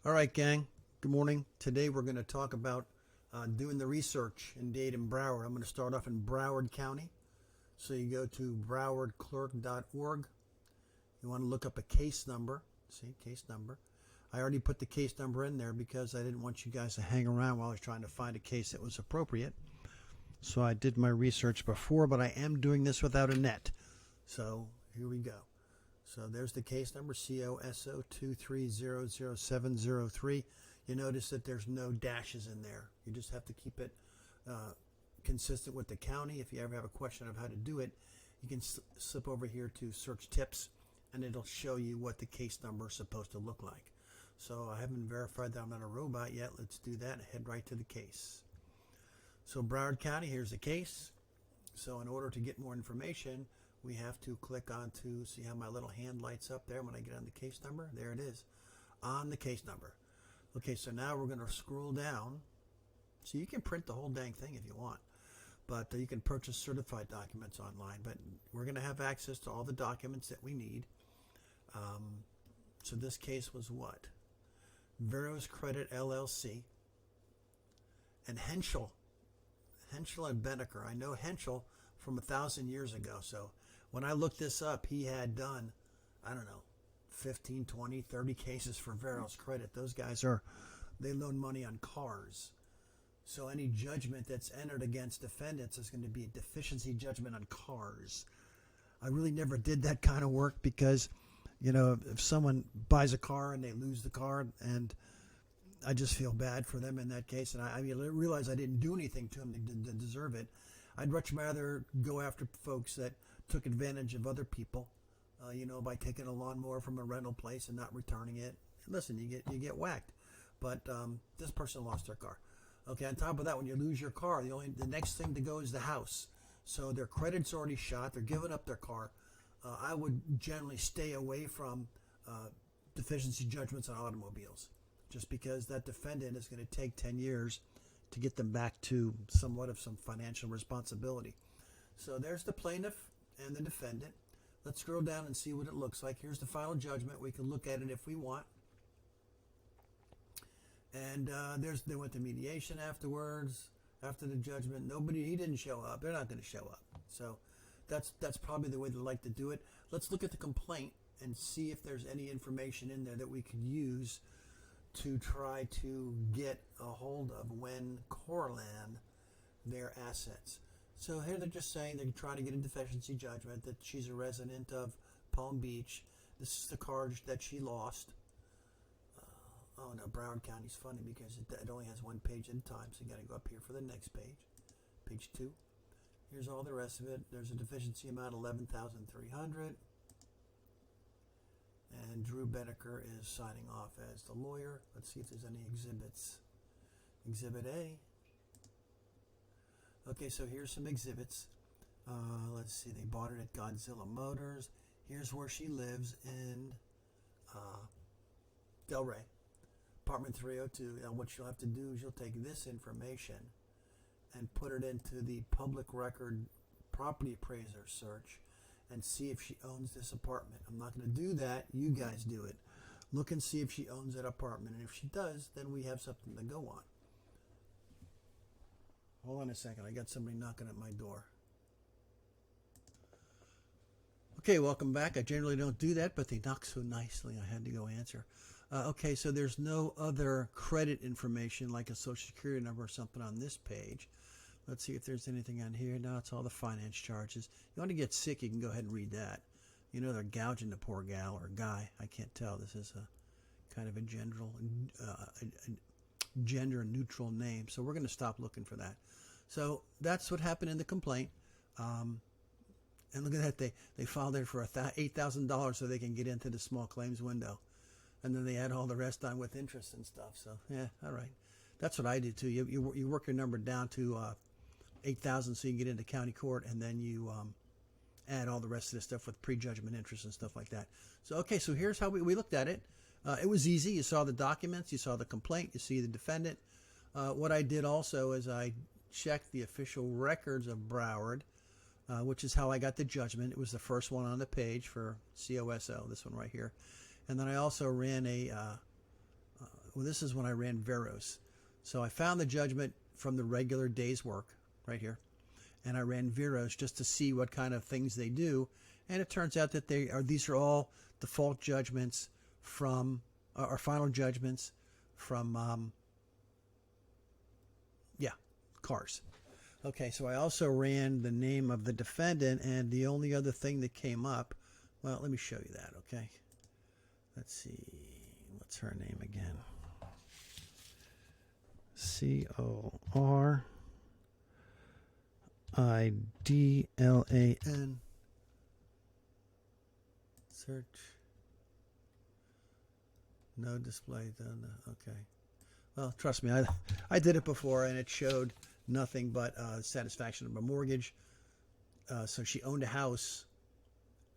All right, gang. Good morning. Today we're going to talk about doing the research in Dade and Broward. I'm going to start off in Broward County. So you go to browardclerk.org. You want to look up a case number. See, case number. I already put the case number in there because I didn't want you guys to hang around while I was trying to find a case that was appropriate. So I did my research before, but I am doing this without a net. So here we go. So there's the case number, COSO 2300703. You notice that there's no dashes in there. You just have to keep it consistent with the county. If you ever have a question of how to do it, you can slip over here to search tips, and it'll show you what the case number is supposed to look like. So I haven't verified that I'm not a robot yet. Let's do that and head right to the case. So Broward County, here's the case. So in order to get more information, we have to click on to see how my little hand lights up there when I get on the case number. There it is, on the case number. Okay, so now we're going to scroll down. So you can print the whole dang thing if you want, but you can purchase certified documents online. But we're going to have access to all the documents that we need. So this case was what? Veros Credit LLC and Henschel and Benecker. I know Henschel from 1,000 years ago. So when I looked this up, he had done, I don't know, 15, 20, 30 cases for Veros Credit. Those guys they loan money on cars. So any judgment that's entered against defendants is going to be a deficiency judgment on cars. I really never did that kind of work because, you know, if someone buys a car and they lose the car, and I just feel bad for them in that case. And I realize I didn't do anything to them to deserve it. I'd much rather go after folks that took advantage of other people, by taking a lawnmower from a rental place and not returning it. Listen, you get whacked. But this person lost their car. Okay, on top of that, when you lose your car, the next thing to go is the house. So their credit's already shot. They're giving up their car. I would generally stay away from deficiency judgments on automobiles, just because that defendant is going to take 10 years to get them back to somewhat of some financial responsibility. So there's the plaintiff and the defendant. Let's scroll down and see what it looks like. Here's the final judgment. We can look at it if we want. And they went to mediation afterwards. After the judgment, he didn't show up. They're not going to show up. So that's probably the way they like to do it. Let's look at the complaint and see if there's any information in there that we could use to try to get a hold of when Corland their assets. So here they're just saying they're trying to get a deficiency judgment that she's a resident of Palm Beach. This is the car that she lost. Oh no, Broward County's funny because it only has one page at a time, so you got to go up here for the next page. Page 2. Here's all the rest of it. There's a deficiency amount $11,300. And Drew Benecker is signing off as the lawyer. Let's see if there's any exhibits. Exhibit A. Okay, so here's some exhibits. Let's see, they bought it at Godzilla Motors. Here's where she lives in Delray, apartment 302. Now what you'll have to do is you'll take this information and put it into the public record property appraiser search and see if she owns this apartment. I'm not going to do that. You guys do it. Look and see if she owns that apartment. And if she does, then we have something to go on. Hold on a second. I got somebody knocking at my door. Okay, welcome back. I generally don't do that, but they knocked so nicely I had to go answer. Okay, so there's no other credit information like a social security number or something on this page. Let's see if there's anything on here. No, it's all the finance charges. You want to get sick, you can go ahead and read that. You know they're gouging the poor gal or guy. I can't tell. This is a kind of a gender-neutral name. So we're going to stop looking for that. So that's what happened in the complaint. And look at that. They filed it for $8,000 so they can get into the small claims window. And then they add all the rest on with interest and stuff. So, yeah, all right. That's what I do, too. You work your number down to 8,000 so you can get into county court, and then you add all the rest of the stuff with prejudgment interest and stuff like that. So, okay, so here's how we looked at it. It was easy. You saw the documents. You saw the complaint. You see the defendant. What I did also is I checked the official records of Broward, which is how I got the judgment. It was the first one on the page for COSO, this one right here. And then I also ran a well, this is when I ran Veros. So I found the judgment from the regular day's work right here, and I ran Veros just to see what kind of things they do. And it turns out that these are all default judgments from, or final judgments from, cars. Okay, so I also ran the name of the defendant, and the only other thing that came up, well, let me show you that, okay? Let's see, what's her name again? Coridlan. Search. No display done. Okay. Well, trust me, I did it before, and it showed nothing but satisfaction of a mortgage. So she owned a house,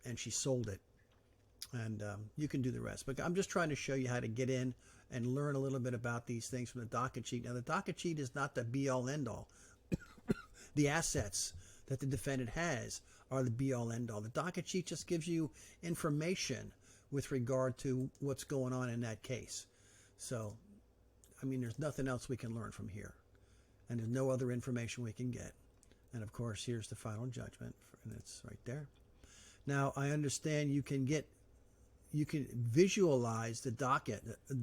and she sold it. And you can do the rest. But I'm just trying to show you how to get in and learn a little bit about these things from the docket sheet. Now, the docket sheet is not the be-all, end-all. The assets that the defendant has are the be-all, end-all. The docket sheet just gives you information with regard to what's going on in that case. So, I mean, there's nothing else we can learn from here. And there's no other information we can get. And, of course, here's the final judgment, and it's right there. Now, I understand you can visualize the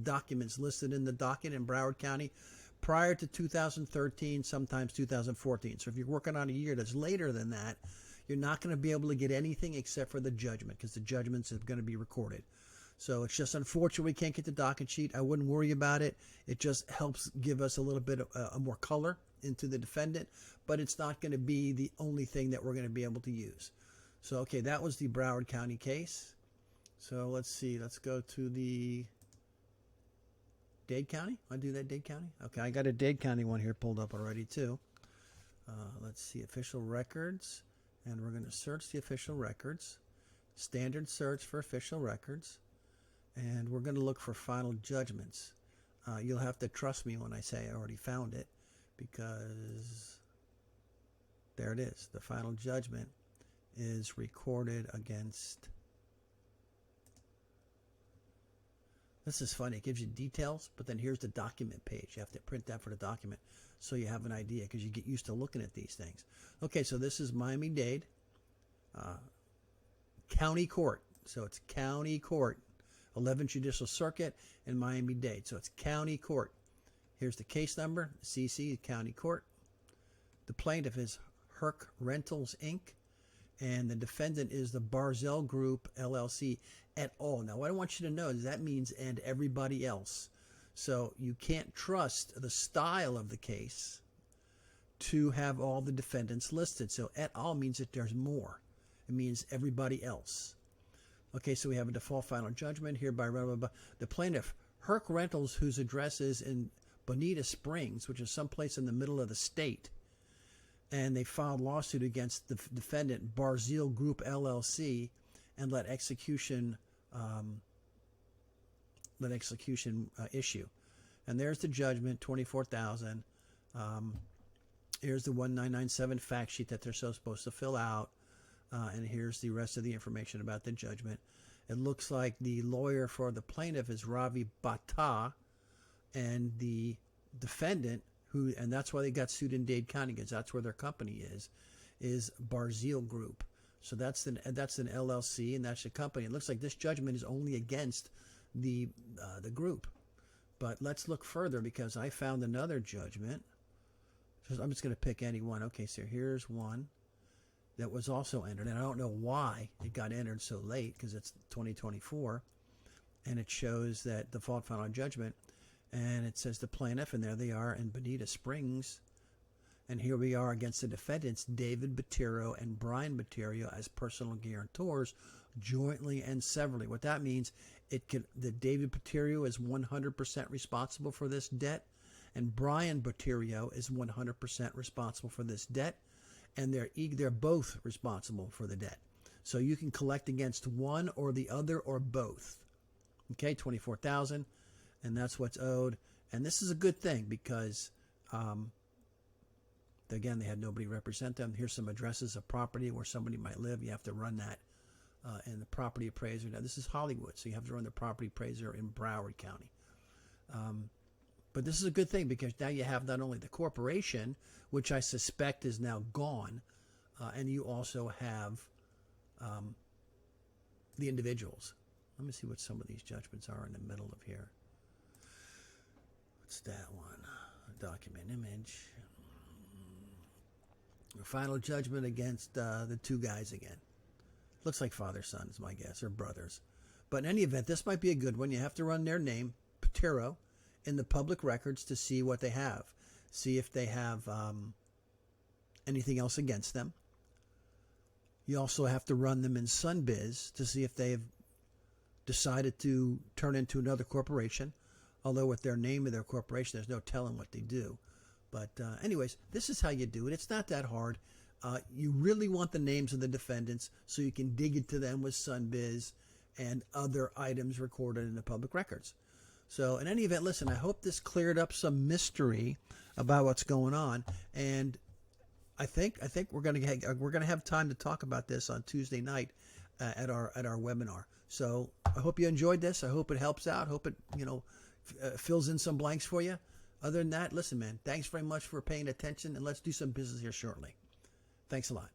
documents listed in the docket in Broward County prior to 2013, sometimes 2014. So if you're working on a year that's later than that, you're not going to be able to get anything except for the judgment, because the judgments are going to be recorded. So it's just unfortunate we can't get the docket sheet. I wouldn't worry about it. It just helps give us a little bit of more color into the defendant, but it's not going to be the only thing that we're going to be able to use. So, okay, that was the Broward County case. So let's see. Let's go to the Dade County. I'll do that Dade County. Okay, I got a Dade County one here pulled up already too. Let's see, official records, and we're going to search the official records. Standard search for official records, and we're going to look for final judgments. You'll have to trust me when I say I already found it, because there it is. The final judgment is recorded against. This is funny. It gives you details, but then here's the document page. You have to print that for the document so you have an idea, because you get used to looking at these things. Okay, so this is Miami-Dade County Court. So it's County Court, 11th Judicial Circuit in Miami-Dade. So it's County Court. Here's the case number, CC, County Court. The plaintiff is Herc Rentals, Inc., and the defendant is the Barzell Group, LLC, et al. Now, what I want you to know is that means and everybody else. So you can't trust the style of the case to have all the defendants listed. So et al. Means that there's more. It means everybody else. Okay, so we have a default final judgment here by the plaintiff, Herc Rentals, whose address is in Bonita Springs, which is someplace in the middle of the state. And they filed lawsuit against the defendant, Barzell Group, LLC, and let execution issue. And there's the judgment, $24,000. Here's the 1997 fact sheet that they're so supposed to fill out. And here's the rest of the information about the judgment. It looks like the lawyer for the plaintiff is Ravi Bhatta, and the defendant, and that's why they got sued in Dade County, because that's where their company is Barzell Group. So that's an LLC, and that's the company. It looks like this judgment is only against the group. But let's look further, because I found another judgment. So I'm just going to pick any one. Okay, so here's one that was also entered, and I don't know why it got entered so late, because it's 2024, and it shows that default final judgment. And it says the plaintiff, and there they are in Bonita Springs. And here we are against the defendants, David Battiero and Brian Battiero, as personal guarantors, jointly and severally. What that means, that David Battiero is 100% responsible for this debt, and Brian Battiero is 100% responsible for this debt, and they're both responsible for the debt. So you can collect against one or the other or both. Okay, $24,000. And that's what's owed. And this is a good thing, because, again, they had nobody represent them. Here's some addresses of property where somebody might live. You have to run that. And the property appraiser. Now, this is Hollywood, so you have to run the property appraiser in Broward County. But this is a good thing because now you have not only the corporation, which I suspect is now gone, and you also have the individuals. Let me see what some of these judgments are in the middle of here. What's that one? Document image. Final judgment against the two guys again. Looks like father-son is my guess, or brothers. But in any event, this might be a good one. You have to run their name, Patero, in the public records to see what they have. See if they have anything else against them. You also have to run them in Sunbiz to see if they've decided to turn into another corporation. Although with their name of their corporation, there's no telling what they do. But anyways, this is how you do it. It's not that hard. You really want the names of the defendants so you can dig into them with Sunbiz and other items recorded in the public records. So in any event, listen, I hope this cleared up some mystery about what's going on. And I think we're going to have time to talk about this on Tuesday night at our webinar. So I hope you enjoyed this. I hope it helps out. Hope it fills in some blanks for you. Other than that, listen, man, thanks very much for paying attention, and let's do some business here shortly. Thanks a lot.